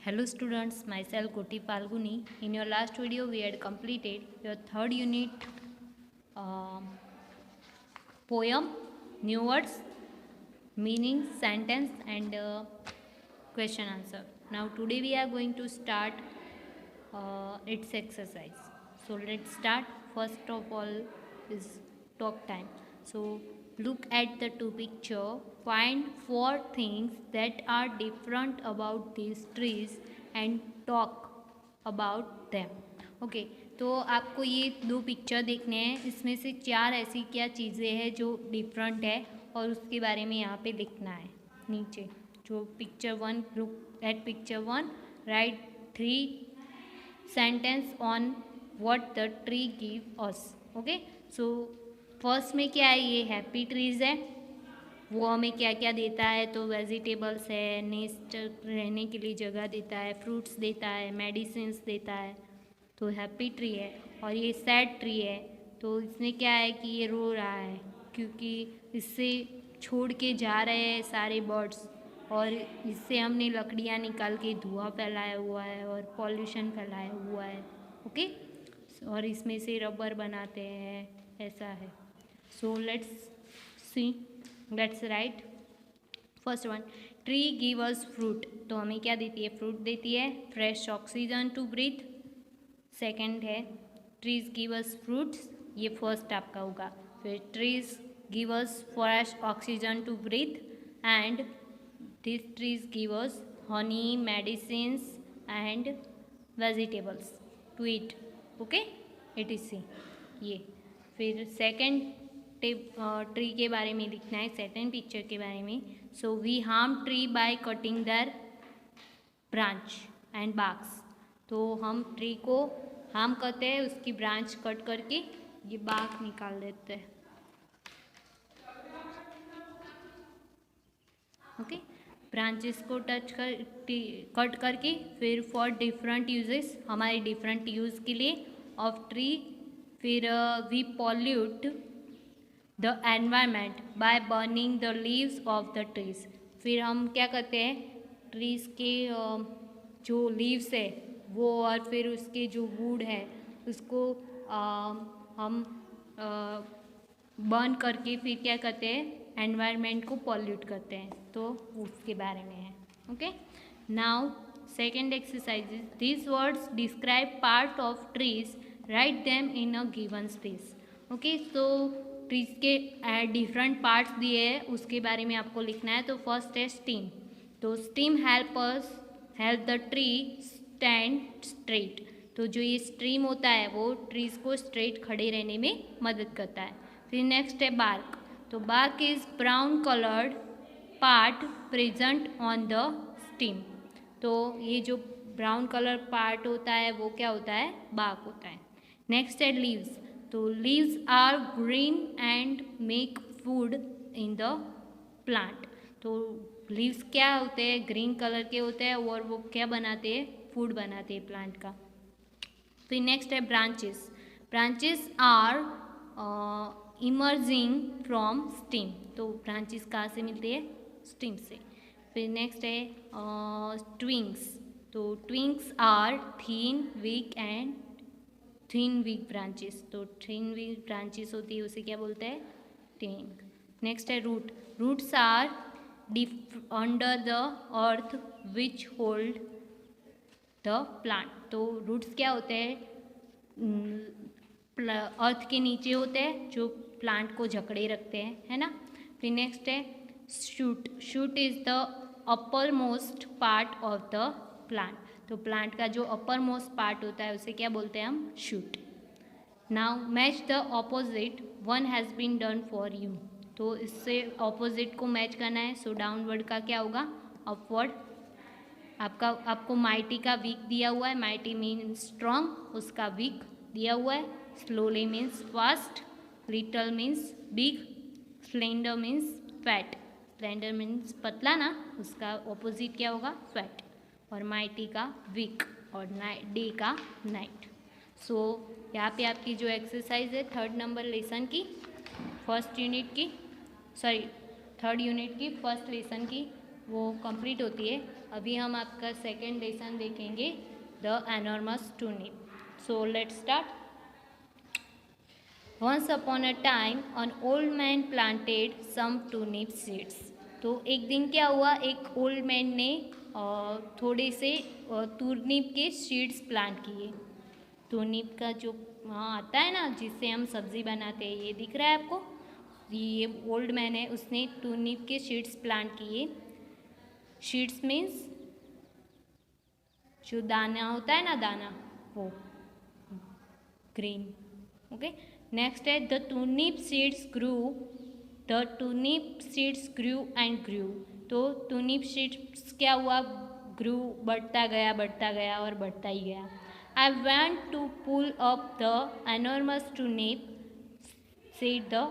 Hello students, myself Koti Palguni. In your last video we had completed your third unit uh, poem, new words, meaning, sentence and question answer. Now today we are going to start its exercise. So let's start. First of all is talk time. So look at the two picture. Find four things that are different about these trees and talk about them. Okay, तो आपको ये दो picture देखने हैं, इसमें से चार ऐसी क्या चीज़ें हैं जो डिफरेंट है और उसके बारे में यहाँ पे लिखना है। नीचे जो picture one, look at picture one, right 3 sentence on what the tree give us. Okay, so first में क्या है, ये हैप्पी ट्रीज है, वो हमें क्या क्या देता है, तो वेजिटेबल्स है, नेस्ट रहने के लिए जगह देता है, फ्रूट्स देता है, मेडिसिन्स देता है, तो हैप्पी ट्री है। और ये सैड ट्री है, तो इसमें क्या है कि ये रो रहा है क्योंकि इससे छोड़ के जा रहे हैं सारे बर्ड्स और इससे हमने लकड़ियाँ निकाल के धुआं फैलाया हुआ है और पॉल्यूशन फैलाया हुआ है। ओके, और इसमें से रबर बनाते हैं, ऐसा है। So let's see, let's write first one, tree give us fruit, तो हमें क्या देती है, फ्रूट देती है, fresh oxygen to breathe. Second है ट्रीज गिव अस फ्रूट्स, ये फर्स्ट आपका होगा। फिर trees give us fresh oxygen to breathe and this trees give us honey, medicines and vegetables to eat. Okay, it is C ये। फिर second tree के बारे में लिखना है, सेकंड पिक्चर के बारे में। So we harm tree by cutting their branch and boughs, तो हम ट्री को हार्म करते हैं, उसकी ब्रांच कट करके ये बाग निकाल देते हैं। ओके, ब्रांचेस को कट करके फिर फॉर डिफरेंट यूजेस, हमारे डिफरेंट यूज़ के लिए ऑफ ट्री। फिर we pollute the environment by burning the leaves of the trees, फिर हम क्या करते हैं, ट्रीज के जो लीव्स है वो और फिर उसके जो वुड है उसको हम बर्न करके फिर क्या करते हैं, एनवायरनमेंट को पॉल्यूट करते हैं, तो उसके बारे में है। Okay, now second exercise is this words describe part of trees, write them in a given space. Okay, तो ट्रीज के डिफरेंट पार्ट्स दिए हैं, उसके बारे में आपको लिखना है। तो फर्स्ट है स्टीम, तो steam help the tree stand straight, तो जो ये स्ट्रीम होता है वो ट्रीज को स्ट्रेट खड़े रहने में मदद करता है। फिर नेक्स्ट है बार्क, तो bark is brown coloured part present on the stem, तो ये जो ब्राउन कलर पार्ट होता है वो क्या होता है, बार्क होता है। नेक्स्ट है लीव्स, तो leaves are green and make food in the plant, तो लीव्स क्या होते हैं, ग्रीन कलर के होते हैं और वो क्या बनाते हैं, फूड बनाते हैं प्लांट का। फिर नेक्स्ट है branches, branches are emerging from stem, तो ब्रांचेस कहाँ से मिलते हैं, स्टीम से। फिर नेक्स्ट है ट्विंग्स, तो twigs are thin weak and thin weak branches, तो थिन वीक ब्रांचेस होती है उसे क्या बोलते हैं, ट्विंग। नेक्स्ट है root, roots are deep under the earth which hold the plant, तो रूट्स क्या होते हैं, अर्थ के नीचे होते हैं जो प्लांट को जकड़े रखते हैं, है ना। फिर नेक्स्ट है shoot, shoot is the upper most part of the plant, तो प्लांट का जो अपर मोस्ट पार्ट होता है उसे क्या बोलते हैं हम, shoot. Now match the opposite, one has been done for you, तो इससे ऑपोजिट को मैच करना है। सो डाउनवर्ड का क्या होगा, अपवर्ड। आपको माइटी का वीक दिया हुआ है, माइटी मीन्स स्ट्रॉन्ग, उसका वीक दिया हुआ है। Slowly means fast, little means big, slender means fat, slender means पतला ना, उसका ऑपोजिट क्या होगा, फैट। और माइटी का वीक और डे का नाइट। सो यहाँ पे आपकी जो एक्सरसाइज है थर्ड नंबर लेसन की, फर्स्ट यूनिट की, सॉरी थर्ड यूनिट की फर्स्ट लेसन की, वो कंप्लीट होती है। अभी हम आपका सेकेंड लेसन देखेंगे, the enormous tulip. So let's start. Once upon a time an old man planted some turnip seeds। तो एक दिन क्या हुआ, एक ओल्ड मैन ने थोड़े से टूर्निप के सीड्स प्लांट किए। टूर्निप का जो आता है ना, जिससे हम सब्जी बनाते हैं, ये दिख रहा है आपको, ये ओल्ड मैन है, उसने टूर्निप के सीड्स प्लांट किए। सीड्स मीन्स जो दाना होता है ना, दाना, वो ग्रीन। ओके, नेक्स्ट है the turnip seeds grew. The turnip seeds grew and grew. तो टूर्निप सीड्स क्या हुआ, ग्रू, बढ़ता गया और बढ़ता ही गया। I want to pull up the enormous turnip said the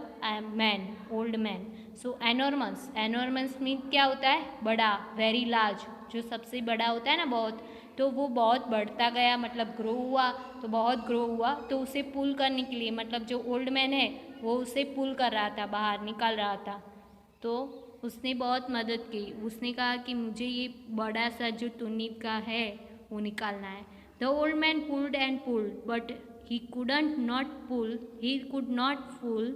man, old man। So enormous, enormous mean क्या होता है, बड़ा, वेरी लार्ज, जो सबसे बड़ा होता है ना, बहुत। तो वो बहुत बढ़ता गया, मतलब ग्रो हुआ, तो बहुत ग्रो हुआ, तो उसे पुल करने के लिए, मतलब जो ओल्ड मैन है वो उसे पुल कर रहा था, बाहर निकाल रहा था। तो उसने बहुत मदद की, उसने कहा कि मुझे ये बड़ा सा जो टूनिप का है वो निकालना है। The old man pulled and pulled but he could not pull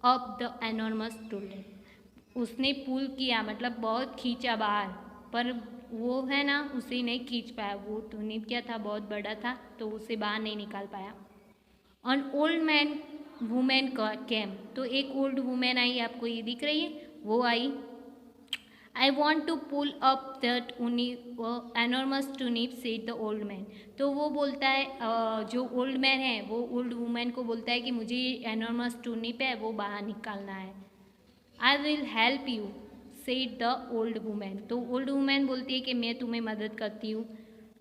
up the enormous tulip। उसने पुल किया, मतलब बहुत खींचा बाहर, पर वो है ना, उसे नहीं खींच पाया। वो टूनिप क्या था, बहुत बड़ा था, तो उसे बाहर नहीं निकाल पाया। An old man वुमेन केम। तो एक ओल्ड वुमेन आई, आपको ये दिख रही है, वो आई। I want to pull up that enormous turnip said the old man. तो वो बोलता है, जो ओल्ड मैन है वो ओल्ड वुमेन को बोलता है कि मुझे एनॉर्मस टूनिप है वो बाहर निकालना है। I will help you said the old women. तो ओल्ड वुमेन बोलती है कि मैं तुम्हें मदद करती हूँ।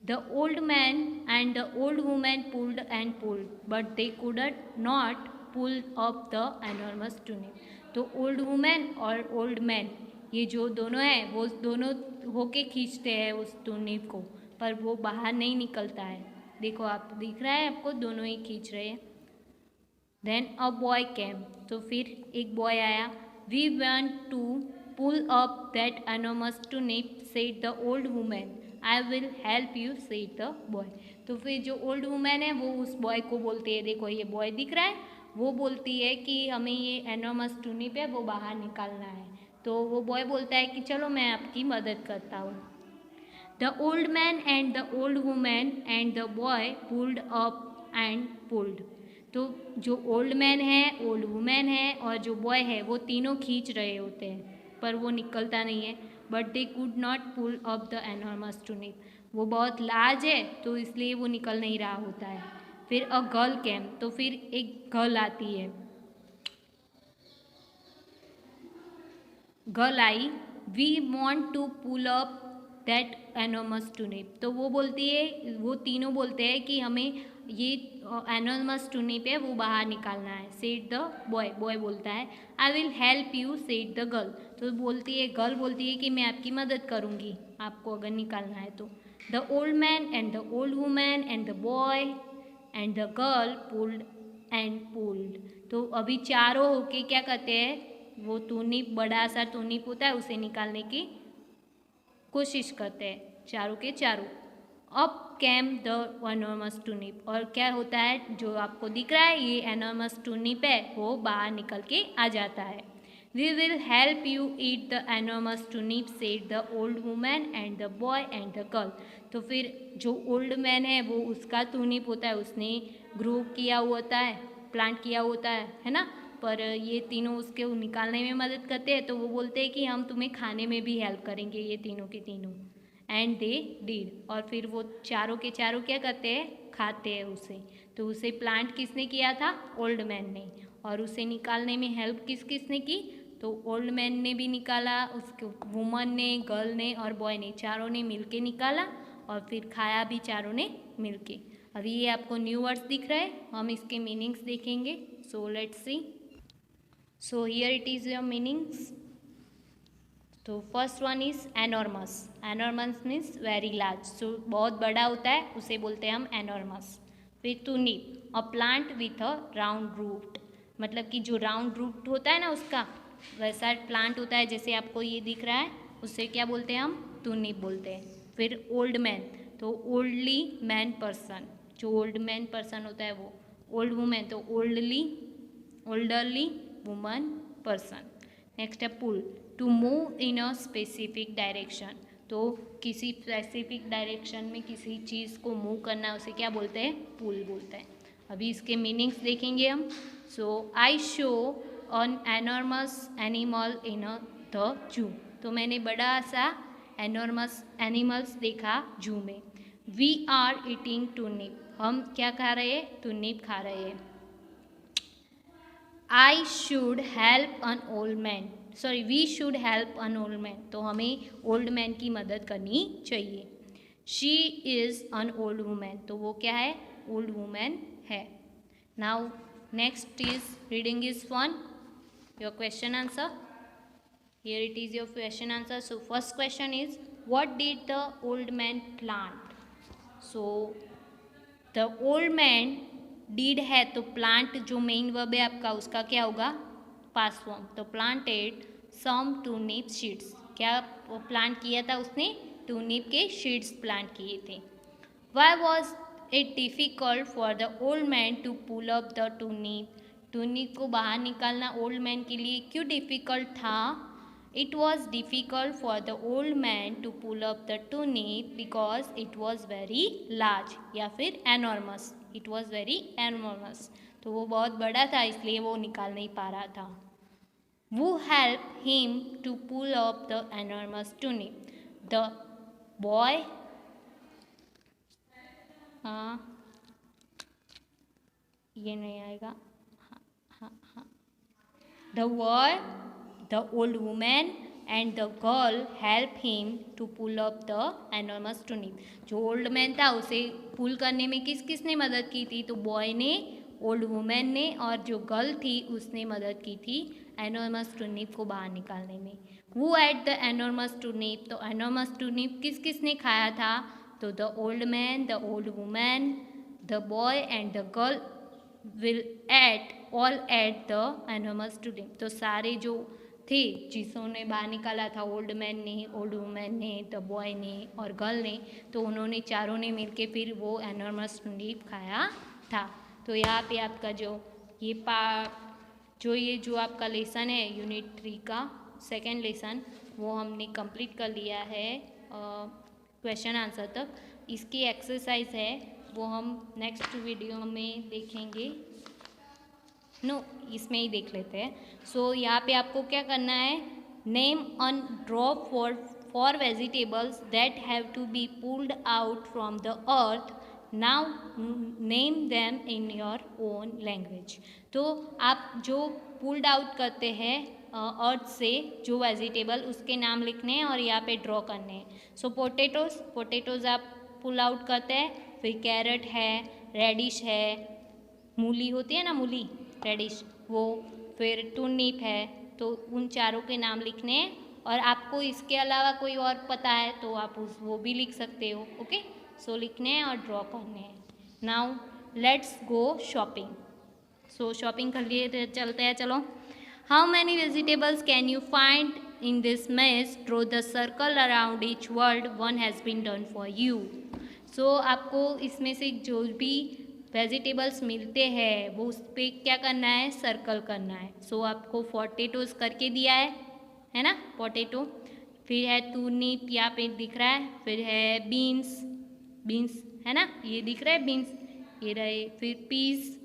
The old man and the old women pulled and pulled but they couldn't not pull up the enormous turnip. तो ओल्ड वुमेन और ओल्ड मैन, ये जो दोनों हैं, वो दोनों होके खींचते हैं उस टूनिप को, पर वो बाहर नहीं निकलता है। देखो, आप दिख रहा है आपको, दोनों ही खींच रहे हैं। Then a boy came. तो फिर एक बॉय आया। We want to pull up that enormous turnip said the old women. I will help you said the boy. तो फिर जो ओल्ड वुमेन है वो उस बॉय को बोलती है, देखो ये बॉय दिख रहा है, वो बोलती है कि हमें ये एनॉर्मस टूनिप है वो बाहर निकालना है। तो वो बॉय बोलता है कि चलो मैं आपकी मदद करता हूँ। The old man and the old women and the boy pulled up and pulled. तो जो ओल्ड मैन है, ओल्ड वुमेन है और जो बॉय है, वो तीनों खींच रहे होते हैं, पर वो निकलता नहीं है। But they could not pull up the enormous turnip. वो बहुत लार्ज है, तो इसलिए वो निकल नहीं रहा होता है। फिर अ गर्ल केम। तो फिर एक गर्ल आती है, गर्ल आई। We want to pull up that enormous turnip. तो वो बोलती है, वो तीनों बोलते हैं कि हमें ये एनॉर्मस टूनिप है वो बाहर निकालना है। सेड द बॉय, बॉय बोलता है I will help you said the girl. तो बोलती है, गर्ल बोलती है कि मैं आपकी मदद करूँगी आपको अगर निकालना है तो। The old man and the old women and the boy and the girl pulled and pulled. तो अभी चारों होके क्या करते हैं, वो टूनिप, बड़ा सा टूनिप होता है, उसे निकालने की कोशिश करते हैं, चारों के चारों। अब कैम द एनॉर्मस टूनिप। और क्या होता है, जो आपको दिख रहा है ये एनॉर्मस टूनिप है, वो बाहर निकल के आ जाता है। We will help you eat the enormous turnip said the old women and the boy and the girl. तो फिर जो ओल्ड मैन है वो उसका टूनिप होता है, उसने ग्रो किया होता है, प्लांट किया होता है ना, पर ये तीनों उसके निकालने में मदद करते हैं। तो वो बोलते हैं कि हम तुम्हें खाने में भी हेल्प करेंगे, ये तीनों के तीनों। And they did. और फिर वो चारों के चारों क्या करते हैं, खाते हैं उसे। तो उसे प्लांट किसने किया था, ओल्ड मैन ने। और उसे निकालने में हेल्प किसने की, तो ओल्ड मैन ने भी निकाला, उसके वुमन ने, गर्ल ने और बॉय ने, चारों ने मिलके निकाला और फिर खाया भी चारों ने मिलके। अभी ये आपको न्यू वर्ड्स दिख रहे हैं, हम इसके मीनिंग्स देखेंगे। So let's see. So here it is your meanings. तो first one is enormous. Enormous means very large, so बहुत बड़ा होता है, उसे बोलते हैं हम एनॉर्मस। फिर turnip, a plant with a round root. मतलब कि जो राउंड रूट होता है ना उसका, वैसा प्लांट होता है, जैसे आपको ये दिख रहा है, उसे क्या बोलते हैं हम, टू नीप बोलते हैं। फिर ओल्ड मैन, तो ओल्डली मैन पर्सन, जो ओल्ड मैन पर्सन होता है वो। ओल्ड वुमेन, तो ओल्डरली वुमन पर्सन। नेक्स्ट है pull, to move in a specific direction, तो किसी स्पेसिफिक डायरेक्शन में किसी चीज़ को मूव करना, उसे क्या बोलते हैं? पुल बोलते हैं। अभी इसके मीनिंग्स देखेंगे हम। So I show an enormous animal in the zoo, तो मैंने बड़ा सा एनॉर्मस एनिमल्स देखा जू में। वी आर ईटिंग टूनिप, हम क्या खा रहे हैं? टूनिप खा रहे हैं। I should help an old man, sorry we should help an old man, तो हमें ओल्ड मैन की मदद करनी चाहिए। She is an old women, तो वो क्या है? ओल्ड वुमेन है। Now next is reading is fun, your question answer. Here it is your question answer. So first question is, what did the old man plant? So the old man did है तो plant जो main verb है आपका उसका क्या होगा? Past form. तो planted some turnip seeds, क्या प्लांट किया था उसने? टूनिप के सीड्स प्लांट किए थे। Why was it difficult for the old man to pull up the turnip? टूनिप को बाहर निकालना ओल्ड मैन के लिए क्यों डिफ़िकल्ट था? It was difficult for the old man to pull up the turnip because it was very large, या फिर enormous, it was very enormous, तो वो बहुत बड़ा था इसलिए वो निकाल नहीं पा रहा था। Who helped him to pull up the enormous turnip? The boy, हाँ ये नहीं आएगा, हाँ the boy, the old woman and the girl help him to pull up the enormous turnip. जो ओल्ड मैन था उसे पुल करने में किसने मदद की थी? तो बॉय ने, ओल्ड वुमेन ने, और जो गर्ल थी उसने मदद की थी एनॉर्मस टूनिप को बाहर निकालने में। Who ate the enormous turnip? तो एनॉर्मस टूनिप किसने खाया था? तो the old man, the old women, the boy and the girl will all eat the enormous turnip, तो सारे जो थे जिसने बाहर निकाला था, ओल्ड मैन ने, ओल्ड वुमेन ने, द बॉय ने और गर्ल ने, तो उन्होंने चारों ने मिलके फिर वो एनॉर्मस टूनिप खाया था। तो यहाँ पे आपका जो ये जो आपका लेसन है यूनिट 3 का सेकेंड लेसन, वो हमने कंप्लीट कर लिया है क्वेश्चन आंसर तक। इसकी एक्सरसाइज है वो हम नेक्स्ट वीडियो में देखेंगे, इसमें ही देख लेते हैं। सो यहाँ पे आपको क्या करना है? Name and draw for vegetables that have to be pulled out from the earth, now name them in your own language. तो आप जो पुल्ड आउट करते हैं अर्थ से जो वेजिटेबल, उसके नाम लिखने हैं और यहाँ पे ड्रॉ करने हैं। सो पोटैटोज़ आप पुल आउट करते हैं, फिर कैरेट है, रेडिश है, मूली होती है ना, मूली रेडिश वो, फिर टूनिप है, तो उन चारों के नाम लिखने हैं। और आपको इसके अलावा कोई और पता है तो आप वो भी लिख सकते हो। ओके, सो लिखने हैं और ड्रॉ करने हैं। Now let's go shopping. So shopping कर लिए चलते हैं, चलो। How many vegetables can you find in this maze? Draw the circle around each word, one has been done for you. So आपको इसमें से जो भी वेजिटेबल्स मिलते हैं वो उस पर क्या करना है? सर्कल करना है। सो आपको पोटैटोज़ करके दिया है ना, पोटैटो, फिर है टूनिप यहाँ पे दिख रहा है, फिर है बीन्स है ना, ये दिख रहा है बीन्स, ये रहे, फिर पीस,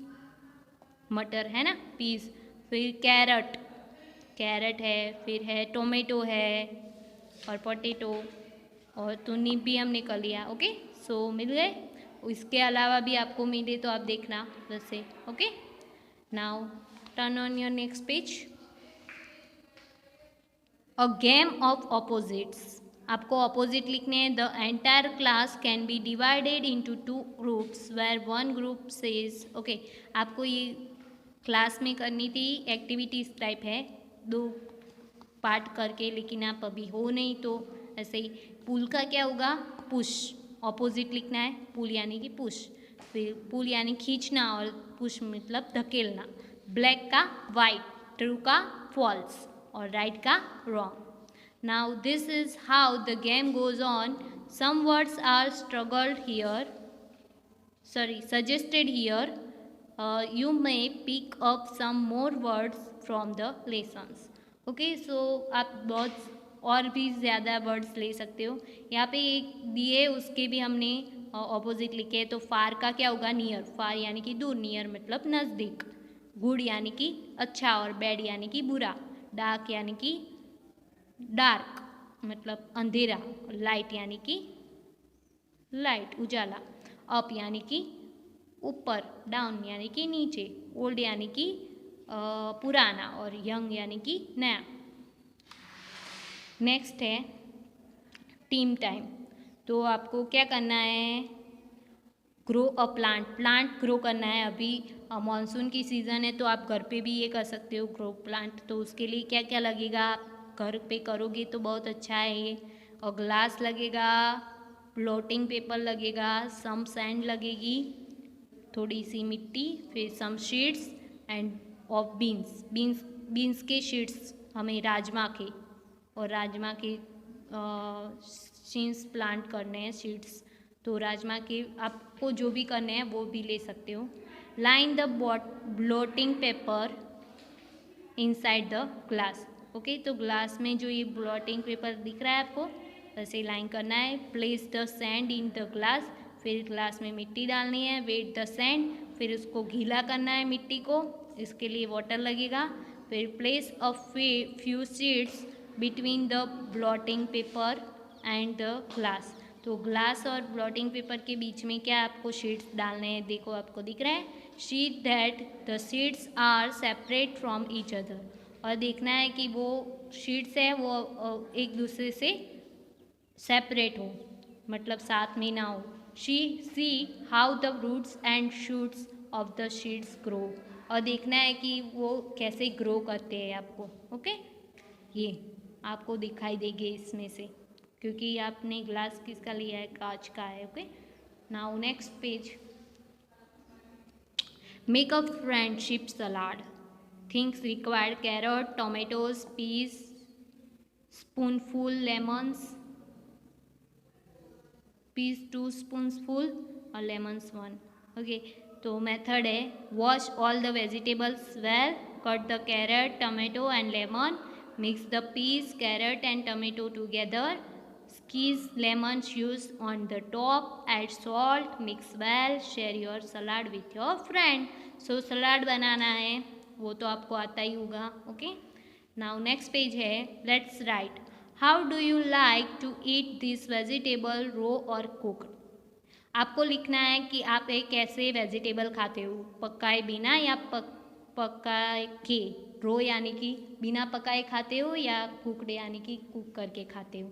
मटर है ना, पीस, फिर कैरेट है, फिर है टोमेटो है और पोटैटो, और टूनिप भी हमने कर लिया। ओके, सो मिल गए। इसके अलावा भी आपको मिले तो आप देखना वैसे। Okay, now turn on your next page. A game of opposites, आपको ऑपोजिट लिखने हैं। The entire class can be divided into 2 groups where one group says, okay, आपको ये क्लास में करनी थी, एक्टिविटीज़ टाइप है, 2 पार्ट करके, लेकिन आप अभी हो नहीं तो ऐसे ही। पुल का क्या होगा? पुश, ऑपोजिट लिखना है, पुल यानी कि पुश, फिर पुल यानी खींचना और पुश मतलब धकेलना। ब्लैक का वाइट, ट्रू का फॉल्स और राइट का wrong. Now this is how the game goes on. Some words are suggested here. You may pick up some more words from the lessons. Okay, so आप बहुत और भी ज़्यादा words ले सकते हो. यहाँ पे एक दिए उसके भी हमने ऑपोजिट लिखे. तो फार का क्या होगा? नियर. फार यानी कि दूर, नियर मतलब नज़दीक. गुड यानी कि अच्छा और बैड यानी कि बुरा. डार्क यानी कि डार्क मतलब अंधेरा. लाइट यानी कि लाइट उजाला. अप यानी कि ऊपर. डाउन यानी कि नीचे. ओल्ड यानी कि पुराना. और यंग यानी कि नया. नेक्स्ट है टीम टाइम. तो आपको क्या करना है? Grow a plant. Plant grow करना है. अभी मानसून की सीज़न है तो आप घर पे भी ये कर सकते हो, ग्रो प्लांट. तो उसके लिए क्या क्या लगेगा? आप घर पे करोगे तो बहुत अच्छा है ये. और ग्लास लगेगा, ब्लॉटिंग पेपर लगेगा, सम सैंड लगेगी, थोड़ी सी मिट्टी, फिर सम शीट्स एंड ऑफ बीन्स के शीट्स हमें राजमा के. और राजमा के सीड्स प्लांट करने हैं, सीड्स. तो राजमा के आपको जो भी करने हैं वो भी ले सकते हो. Line the blotting paper inside the glass. Okay, तो ग्लास में जो ये ब्लॉटिंग पेपर दिख रहा है आपको, वैसे लाइन करना है. Place the sand in the glass. फिर ग्लास में मिट्टी डालनी है. Wet the sand. फिर उसको गीला करना है मिट्टी को. इसके लिए वाटर लगेगा. फिर place a few seeds between the blotting paper and the glass. तो ग्लास और ब्लॉटिंग पेपर के बीच में क्या आपको शीट्स डालने हैं? देखो आपको दिख रहा है. Sheet that the sheets are separate from each other. और देखना है कि वो शीट्स है वो एक दूसरे से सेपरेट हो, मतलब साथ में ना हो. See how the roots and shoots of the sheets grow. और देखना है कि वो कैसे ग्रो करते हैं आपको. ओके, ये आपको दिखाई देंगे इसमें से, क्योंकि आपने ग्लास किसका लिया है? कांच का है. Okay, now next page. Make a friendship salad. Things required: carrot, tomatoes, peas, spoonful lemons, peas 2 spoonful और लेमन्स 1. ओके, तो मेथड है: wash all the vegetables well, cut the carrot, tomato and lemon, mix the peas, carrot and tomato together, squeeze lemon juice on the top, add salt, mix well, share your salad with your friend. So salad बनाना है वो तो आपको आता ही होगा. Okay, now next page है. Let's write. How do you like to eat this vegetable, raw or cooked. आपको लिखना है कि आप एक कैसे वेजिटेबल खाते हो, पकाए बिना या पकाए के. रो यानी कि बिना पकाए खाते हो, या कुकड यानी कि कुक करके खाते हो.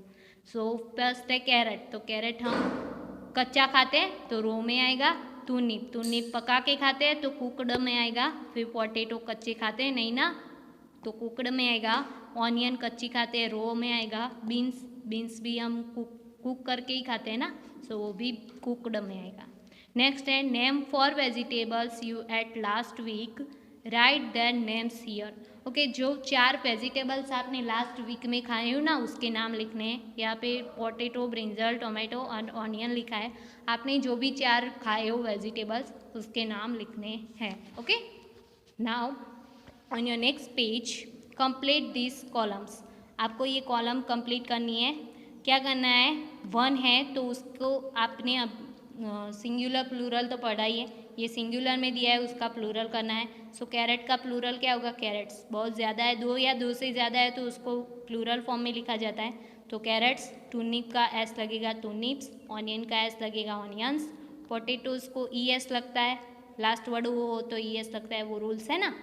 सो फर्स्ट है कैरेट. तो कैरेट हम कच्चा खाते हैं तो रो में आएगा. टूनिप पका के खाते हैं तो कुकड में आएगा. फिर पोटैटो कच्चे खाते हैं नहीं ना, तो कुकड में आएगा. ऑनियन कच्ची खाते हैं, रो में आएगा. बीन्स भी हम कुक करके ही खाते हैं ना, सो वो भी कुकड में आएगा. नेक्स्ट है name for vegetables you ate last week, write their names here. Okay, जो 4 वेजिटेबल्स आपने लास्ट वीक में खाए हो ना, उसके नाम लिखने हैं. यहाँ पे पोटैटो, ब्रिंजल, टोमेटो और ऑनियन लिखा है. आपने जो भी 4 खाए हो वेजिटेबल्स उसके नाम लिखने हैं. Okay, now on your next page complete this columns. आपको ये कॉलम कंप्लीट करनी है. क्या करना है? 1 है तो उसको आपने अब सिंगुलर प्लूरल तो पढ़ा ही है. ये सिंगुलर में दिया है, उसका प्लूरल करना है. सो कैरेट का प्लूरल क्या होगा? कैरेट्स. बहुत ज़्यादा है, 2 या 2 से ज़्यादा है तो उसको प्लूरल फॉर्म में लिखा जाता है. तो कैरेट्स. टूनिप का एस लगेगा टूनिप्स. ऑनियन का एस लगेगा ऑनियंस. पोटैटोज़ को ई एस लगता है, लास्ट वर्ड वो हो तो ई एस लगता है, वो रूल्स है ना.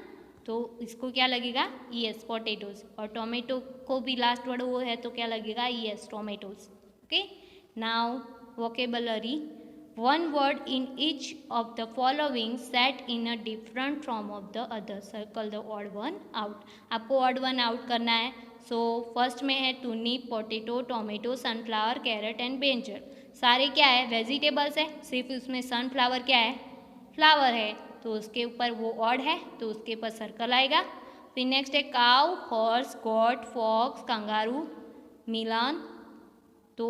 तो इसको क्या लगेगा? E S, potatoes. और टोमेटो को भी लास्ट वर्ड वो है तो क्या लगेगा? E S, tomatoes. Okay, now vocabulary. 1 word in each of the following set in a different from of the other. Circle the odd one out. आपको odd one out करना है. सो फर्स्ट में है turnip, potato, tomato, sunflower, carrot and brinjal. सारे क्या है? Vegetables है. सिर्फ उसमें सनफ्लावर क्या है? फ्लावर है, तो उसके ऊपर वो ऑड है तो उसके ऊपर सर्कल आएगा. फिर नेक्स्ट है cow, horse, goat, fox, kangaroo, मिलन, तो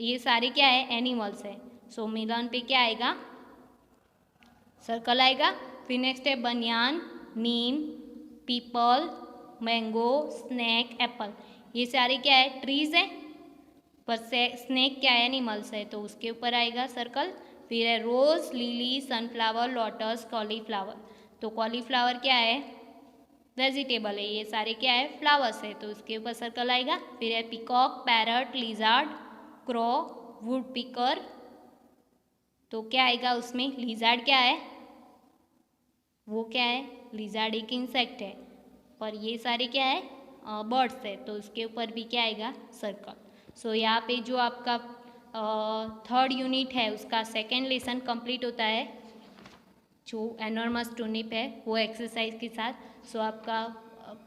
ये सारे क्या है, एनिमल्स है। सो मिलन पे क्या आएगा, सर्कल आएगा। फिर नेक्स्ट है बनियान, नीम, पीपल, मैंगो, स्नैक, एप्पल, ये सारे क्या है, ट्रीज है। पर स्नैक क्या है, एनिमल्स है, तो उसके ऊपर आएगा सर्कल। फिर है रोज, लिली, सनफ्लावर, लोटस, कॉलीफ्लावर, तो कॉलीफ्लावर क्या है, वेजिटेबल है, ये सारे क्या है, फ्लावर्स है, तो उसके ऊपर सर्कल आएगा। फिर है peacock, parrot, lizard, crow, would picker, तो क्या आएगा उसमें, लिजार्ड क्या है, वो क्या है, लिजार्ड एक इंसेक्ट है, पर ये सारे क्या है, बर्ड्स है, तो उसके ऊपर भी क्या आएगा, सर्कल। सो यहाँ पे जो आपका थर्ड यूनिट है उसका सेकेंड लेसन कंप्लीट होता है, जो एनॉर्मस टूनिप है वो एक्सरसाइज के साथ। सो आपका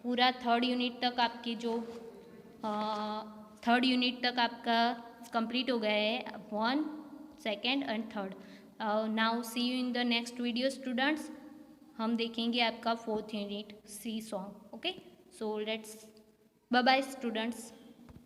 पूरा थर्ड यूनिट तक आपकी जो थर्ड यूनिट तक आपका कंप्लीट हो गया है, 1, 2 and 3। Now see you in the next video students. हम देखेंगे आपका 4th unit see song. Okay, so let's bye bye students.